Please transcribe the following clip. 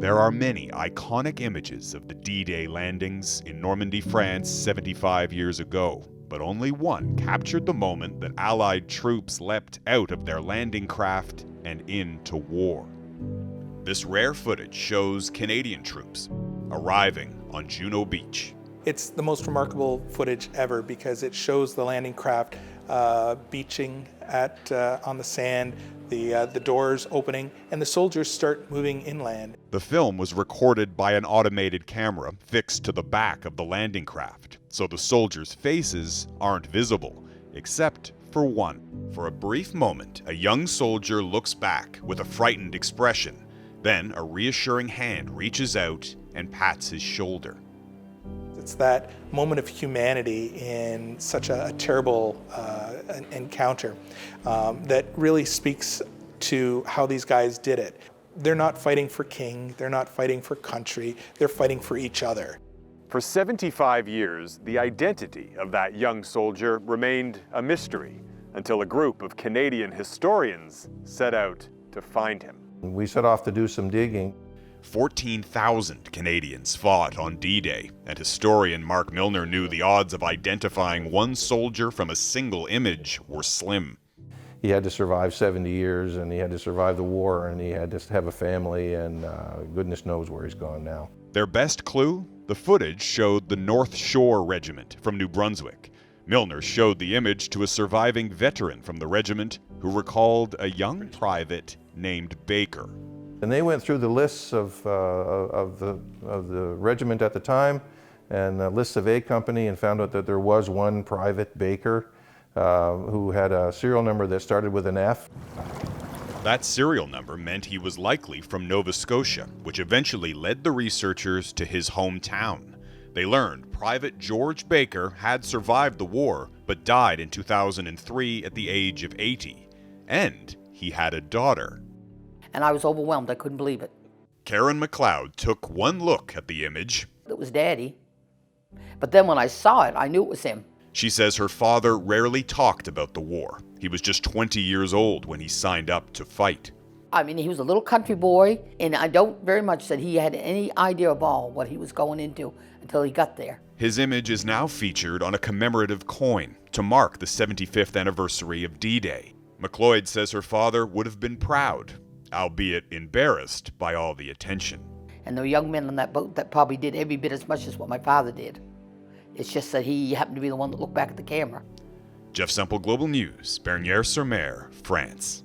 There are many iconic images of the D-Day landings in Normandy, France 75 years ago, but only one captured the moment that Allied troops leapt out of their landing craft and into war. This rare footage shows Canadian troops arriving on Juno Beach. It's the most remarkable footage ever because it shows the landing craft beaching on the sand, the doors opening, and the soldiers start moving inland. The film was recorded by an automated camera fixed to the back of the landing craft, so the soldiers' faces aren't visible, except for one. For a brief moment, a young soldier looks back with a frightened expression. Then a reassuring hand reaches out and pats his shoulder. It's that moment of humanity in such a terrible encounter that really speaks to how these guys did it. They're not fighting for king, they're not fighting for country, they're fighting for each other. For 75 years, the identity of that young soldier remained a mystery until a group of Canadian historians set out to find him. We set off to do some digging. 14,000 Canadians fought on D-Day, and historian Marc Milner knew the odds of identifying one soldier from a single image were slim. He had to survive 70 years, and he had to survive the war, and he had to have a family, and goodness knows where he's gone now. Their best clue? The footage showed the North Shore Regiment from New Brunswick. Milner showed the image to a surviving veteran from the regiment who recalled a young private named Baker. And they went through the lists of the regiment at the time and the lists of A Company and found out that there was one Private Baker who had a serial number that started with an F. That serial number meant he was likely from Nova Scotia, which eventually led the researchers to his hometown. They learned Private George Baker had survived the war, but died in 2003 at the age of 80. And he had a daughter. And I was overwhelmed. I couldn't believe it. Karen McLeod took one look at the image. It was Daddy. But then when I saw it, I knew it was him. She says her father rarely talked about the war. He was just 20 years old when he signed up to fight. I mean, he was a little country boy, and I don't very much that he had any idea of all what he was going into until he got there. His image is now featured on a commemorative coin to mark the 75th anniversary of D-Day. McLeod says her father would have been proud, albeit embarrassed by all the attention. And there were young men on that boat that probably did every bit as much as what my father did. It's just that he happened to be the one that looked back at the camera. Jeff Semple, Global News, Bernier-sur-Mer, France.